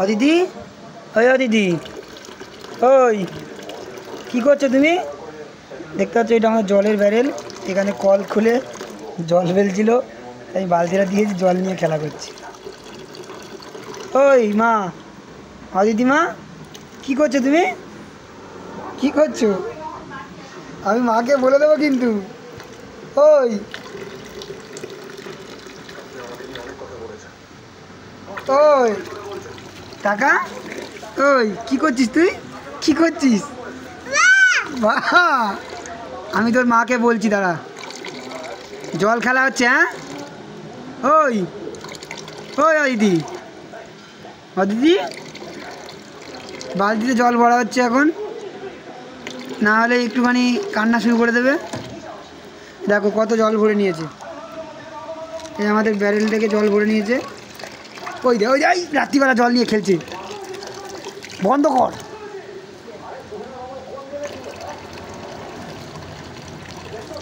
অদিতি, ওই অদিতি, ওই কী করছো তুমি? দেখতে পাচ্ছ এটা আমার জলের ব্যারেল, এখানে কল খুলে জল ফেলছিল, তাই বালতিটা দিয়েছি, জল নিয়ে খেলা করছি। ওই মা, অদিতি মা, কী করছো তুমি? কী করছো? আমি মাকে বলে দেবো কিন্তু। ওই ওই টাকা, ওই কী করছিস তুই? কী করছিস? বাহ, আমি তোর মাকে বলছি, দাঁড়া। জল খেলা হচ্ছে, হ্যাঁ? ওই ওই অদিতি, অদিতি, বালতিতে জল ভরা হচ্ছে এখন, না হলে একটুখানি কান্না শুরু করে দেবে। দেখো কত জল ভরে নিয়েছে, এই আমাদের ব্যারেল থেকে জল ভরে নিয়েছে। ওই রাত্রিবেলা জল নিয়ে খেলছে, বন্ধ কর।